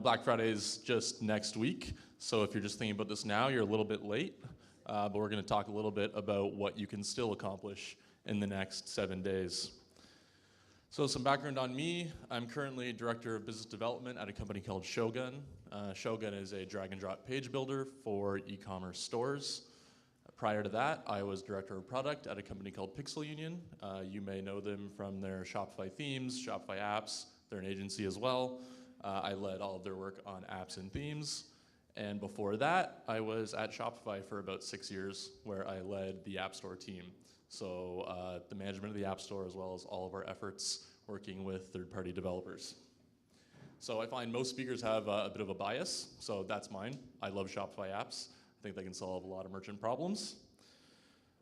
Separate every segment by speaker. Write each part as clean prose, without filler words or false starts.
Speaker 1: Black Friday is just next week, so if you're just thinking about this now, you're a little bit late, but we're going to talk a little bit about what you can still accomplish in the next 7 days. So some background on me, I'm currently Director of Business Development at a company called Shogun. Shogun is a drag and drop page builder for e-commerce stores. Prior to that, I was Director of Product at a company called Pixel Union. You may know them from their Shopify themes, Shopify apps. They're an agency as well. I led all of their work on apps and themes. And before that, I was at Shopify for about 6 years, where I led the App Store team. So the management of the App Store, as well as all of our efforts working with third-party developers. So I find most speakers have a bit of a bias, so that's mine. I love Shopify apps. I think they can solve a lot of merchant problems.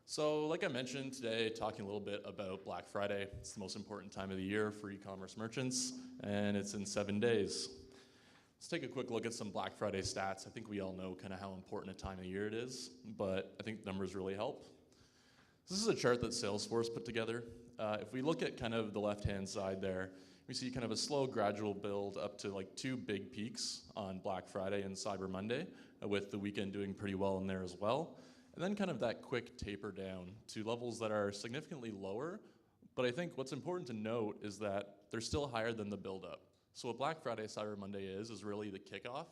Speaker 1: So like I mentioned today, talking a little bit about Black Friday. It's the most important time of the year for e-commerce merchants, and it's in 7 days. Let's take a quick look at some Black Friday stats. I think we all know kind of how important a time of year it is, but I think numbers really help. This is a chart that Salesforce put together. If we look at kind of the left-hand side there, we see kind of a slow, gradual build up to like 2 big peaks on Black Friday and Cyber Monday, with the weekend doing pretty well in there as well. And then kind of that quick taper down to levels that are significantly lower. But I think what's important to note is that they're still higher than the build-up. So what Black Friday, Cyber Monday is really the kickoff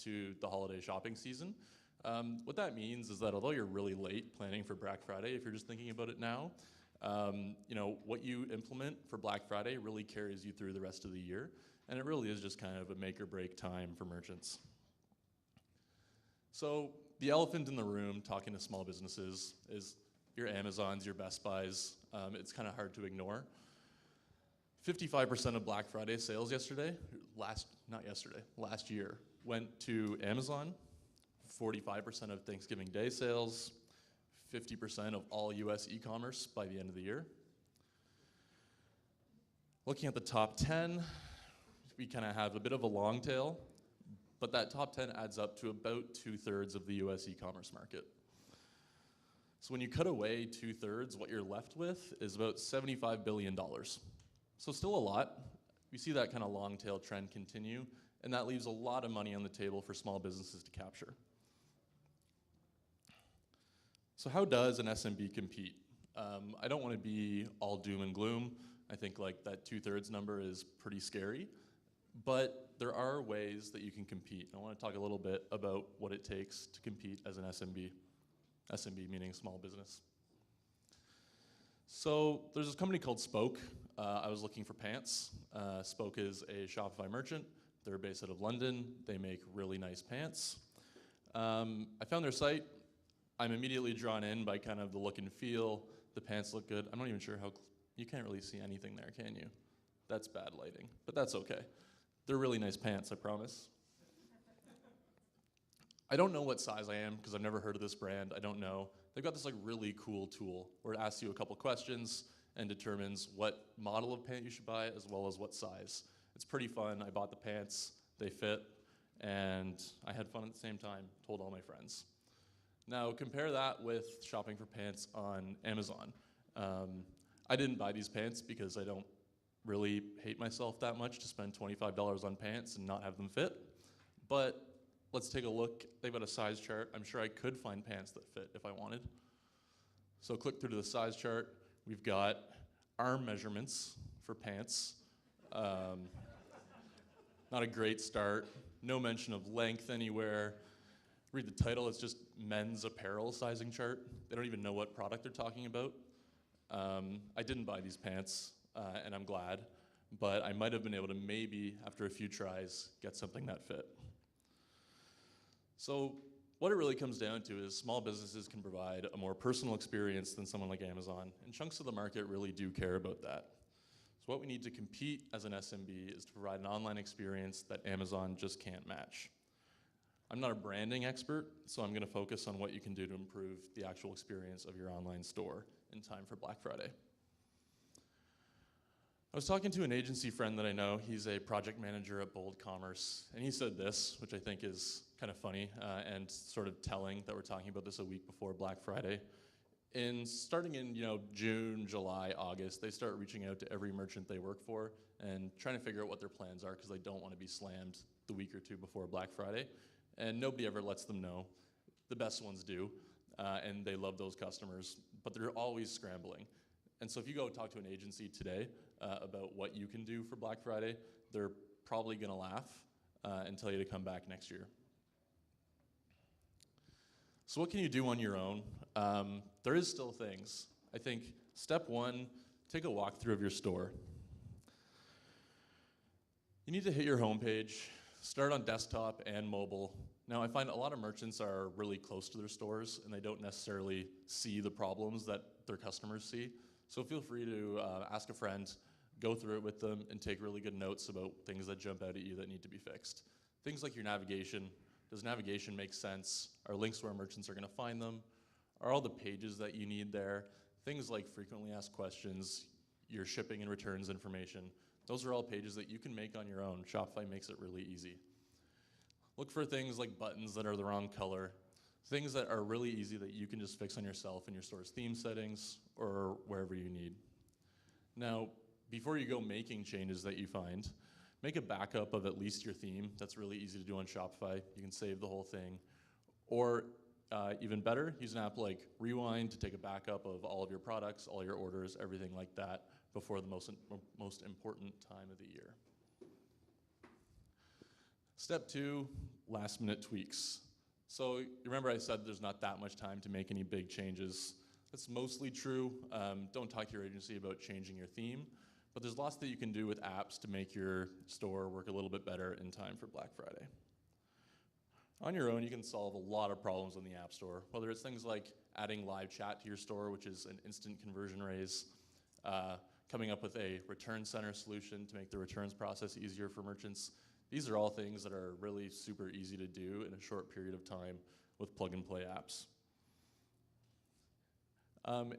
Speaker 1: to the holiday shopping season. What that means is that although you're really late planning for Black Friday, if you're just thinking about it now, what you implement for Black Friday really carries you through the rest of the year. And it really is just kind of a make or break time for merchants. So the elephant in the room talking to small businesses is your Amazons, your Best Buys. It's kind of hard to ignore. 55% of Black Friday sales last year went to Amazon. 45% of Thanksgiving Day sales, 50% of all US e-commerce by the end of the year. Looking at the top 10, we kind of have a bit of a long tail, but that top 10 adds up to about 2/3 of the US e-commerce market. So when you cut away 2/3, what you're left with is about $75 billion. So still a lot. We see that kind of long tail trend continue, and that leaves a lot of money on the table for small businesses to capture. So how does an SMB compete? I don't want to be all doom and gloom. I think like that 2/3 number is pretty scary, but there are ways that you can compete. I want to talk a little bit about what it takes to compete as an SMB. SMB meaning small business. So there's this company called Spoke. I was looking for pants. Spoke is a Shopify merchant. They're based out of London. They make really nice pants. I found their site. I'm immediately drawn in by kind of the look and feel. The pants look good. I'm not even sure how, you can't really see anything there, can you? That's bad lighting, but that's okay. They're really nice pants, I promise. I don't know what size I am because I've never heard of this brand. I don't know. They've got this like really cool tool where it asks you a couple questions and determines what model of pant you should buy as well as what size. It's pretty fun. I bought the pants, they fit, and I had fun at the same time, told all my friends. Now compare that with shopping for pants on Amazon. I didn't buy these pants because I don't really hate myself that much to spend $25 on pants and not have them fit. But let's take a look. They've got a size chart. I'm sure I could find pants that fit if I wanted. So click through to the size chart. We've got arm measurements for pants. Not a great start. No mention of length anywhere. Read the title, it's just men's apparel sizing chart. They don't even know what product they're talking about. I didn't buy these pants, and I'm glad, but I might have been able to maybe, after a few tries, get something that fit. So what it really comes down to is small businesses can provide a more personal experience than someone like Amazon, and chunks of the market really do care about that. So what we need to compete as an SMB is to provide an online experience that Amazon just can't match. I'm not a branding expert, so I'm going to focus on what you can do to improve the actual experience of your online store in time for Black Friday. I was talking to an agency friend that I know. He's a project manager at Bold Commerce, and he said this, which I think is kind of funny and sort of telling that we're talking about this a week before Black Friday. Starting in June, July, August, they start reaching out to every merchant they work for and trying to figure out what their plans are because they don't want to be slammed the week or two before Black Friday, and nobody ever lets them know. The best ones do, and they love those customers, but they're always scrambling. And so if you go talk to an agency today about what you can do for Black Friday, they're probably gonna laugh and tell you to come back next year. So what can you do on your own? There is still things. I think step one, take a walkthrough of your store. You need to hit your homepage, start on desktop and mobile. Now I find a lot of merchants are really close to their stores and they don't necessarily see the problems that their customers see. So feel free to ask a friend, go through it with them, and take really good notes about things that jump out at you that need to be fixed. Things like your navigation. Does navigation make sense? Are links where merchants are gonna find them? Are all the pages that you need there? Things like frequently asked questions, your shipping and returns information. Those are all pages that you can make on your own. Shopify makes it really easy. Look for things like buttons that are the wrong color, things that are really easy that you can just fix on yourself in your store's theme settings or wherever you need. Now, before you go making changes that you find, make a backup of at least your theme. That's really easy to do on Shopify. You can save the whole thing. Or even better, use an app like Rewind to take a backup of all of your products, all your orders, everything like that before the most important time of the year. Step two, last minute tweaks. So you remember I said there's not that much time to make any big changes. That's mostly true. Don't talk to your agency about changing your theme, but there's lots that you can do with apps to make your store work a little bit better in time for Black Friday. On your own, you can solve a lot of problems in the App Store, whether it's things like adding live chat to your store, which is an instant conversion raise, coming up with a return center solution to make the returns process easier for merchants. These are all things that are really super easy to do in a short period of time with plug-and-play apps.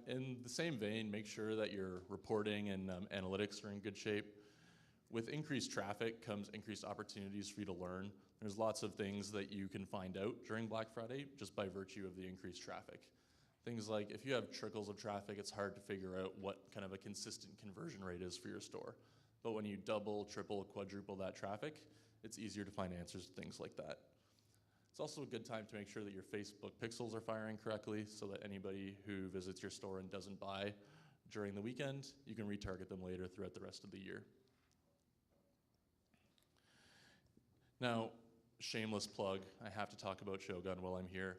Speaker 1: In the same vein, make sure that your reporting and analytics are in good shape. With increased traffic comes increased opportunities for you to learn. There's lots of things that you can find out during Black Friday just by virtue of the increased traffic. Things like if you have trickles of traffic, it's hard to figure out what kind of a consistent conversion rate is for your store. But when you double, triple, quadruple that traffic, it's easier to find answers to things like that. It's also a good time to make sure that your Facebook pixels are firing correctly so that anybody who visits your store and doesn't buy during the weekend, you can retarget them later throughout the rest of the year. Now, shameless plug, I have to talk about Shogun while I'm here.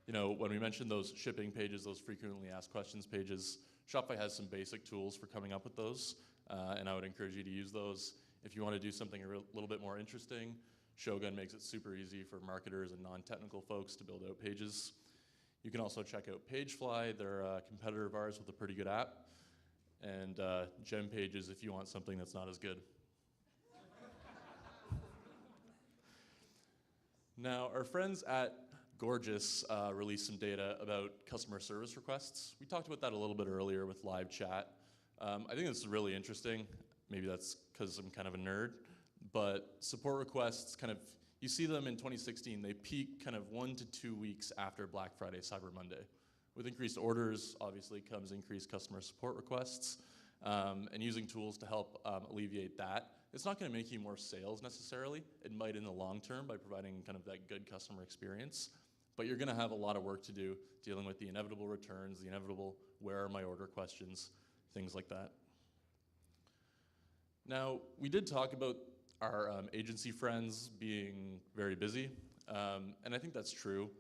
Speaker 1: You know, when we mentioned those shipping pages, those frequently asked questions pages, Shopify has some basic tools for coming up with those, and I would encourage you to use those. If you want to do something a little bit more interesting, Shogun makes it super easy for marketers and non-technical folks to build out pages. You can also check out Pagefly. They're a competitor of ours with a pretty good app. And Gem Pages if you want something that's not as good. Now, our friends at Gorgeous released some data about customer service requests. We talked about that a little bit earlier with live chat. I think this is really interesting. Maybe that's because I'm kind of a nerd, but support requests you see them in 2016, they peak kind of 1 to 2 weeks after Black Friday, Cyber Monday. With increased orders, obviously comes increased customer support requests, and using tools to help alleviate that. It's not gonna make you more sales necessarily. It might in the long term by providing kind of that good customer experience, but you're gonna have a lot of work to do dealing with the inevitable returns, the inevitable where are my order questions, things like that. Now, we did talk about our agency friends being very busy, and I think that's true.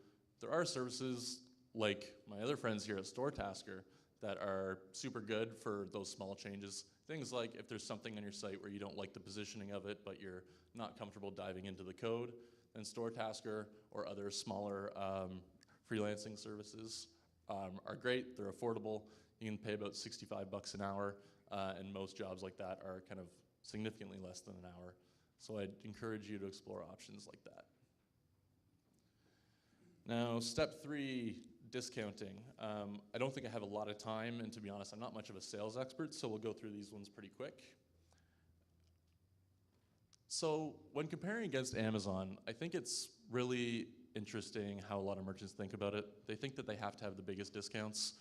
Speaker 1: There are services like my other friends here at StoreTasker that are super good for those small changes. Things like if there's something on your site where you don't like the positioning of it, but you're not comfortable diving into the code, then StoreTasker or other smaller freelancing services are great. They're affordable. You can pay about 65 bucks an hour, and most jobs like that are kind of significantly less than an hour. So I'd encourage you to explore options like that. Now, step 3, discounting. I don't think I have a lot of time, and to be honest, I'm not much of a sales expert, so we'll go through these ones pretty quick. So when comparing against Amazon, I think it's really interesting how a lot of merchants think about it. They think that they have to have the biggest discounts.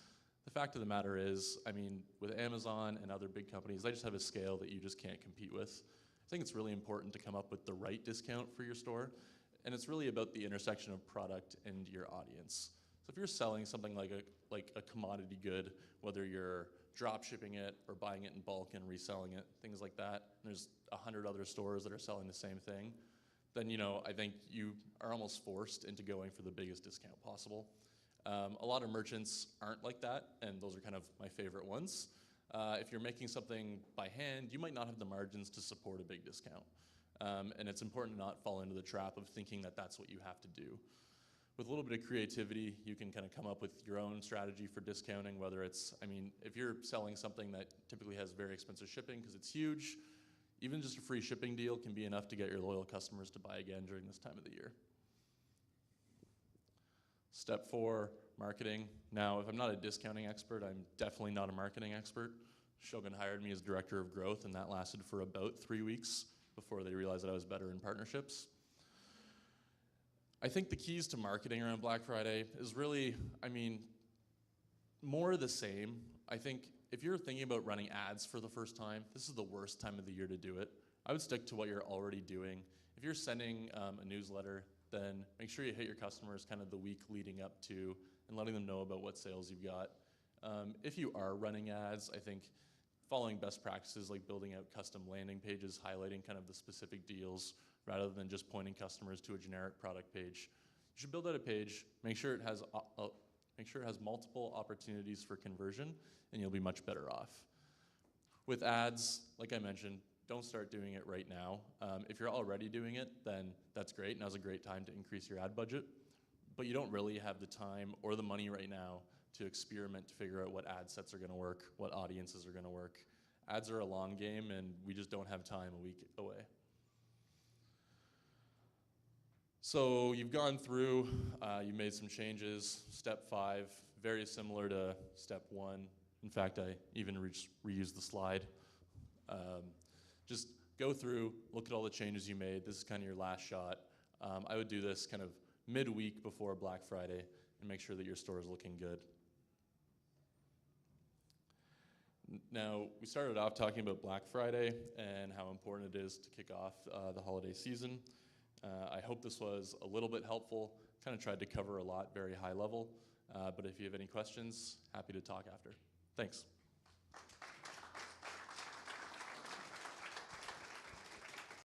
Speaker 1: The fact of the matter is, I mean, with Amazon and other big companies, they just have a scale that you just can't compete with. think it's really important to come up with the right discount for your store, and it's really about the intersection of product and your audience. So if you're selling something like a commodity good, whether you're drop shipping it or buying it in bulk and reselling it, things like that, and there's 100 other stores that are selling the same thing, then I think you are almost forced into going for the biggest discount possible. A lot of merchants aren't like that, and those are kind of my favorite ones. If you're making something by hand, you might not have the margins to support a big discount. And it's important to not fall into the trap of thinking that that's what you have to do. With a little bit of creativity, you can kind of come up with your own strategy for discounting, whether it's, if you're selling something that typically has very expensive shipping because it's huge, even just a free shipping deal can be enough to get your loyal customers to buy again during this time of the year. Step 4, marketing. Now, if I'm not a discounting expert, I'm definitely not a marketing expert. Shogun hired me as director of growth, and that lasted for about 3 weeks before they realized that I was better in partnerships. I think the keys to marketing around Black Friday is really, more of the same. I think if you're thinking about running ads for the first time, this is the worst time of the year to do it. I would stick to what you're already doing. If you're sending a newsletter, then make sure you hit your customers kind of the week leading up to and letting them know about what sales you've got. If you are running ads, I think following best practices like building out custom landing pages, highlighting kind of the specific deals rather than just pointing customers to a generic product page. You should build out a page, make sure it has multiple opportunities for conversion, and you'll be much better off. With ads, like I mentioned, don't start doing it right now. If you're already doing it, then that's great. Now's a great time to increase your ad budget. But you don't really have the time or the money right now to experiment to figure out what ad sets are going to work, what audiences are going to work. Ads are a long game, and we just don't have time a week away. So you've gone through, you made some changes. Step 5, very similar to step 1. In fact, I even reused the slide. Just go through, look at all the changes you made. This is kind of your last shot. I would do this kind of midweek before Black Friday and make sure that your store is looking good. Now, we started off talking about Black Friday and how important it is to kick off the holiday season. I hope this was a little bit helpful. Kind of tried to cover a lot, very high level. But if you have any questions, happy to talk after. Thanks.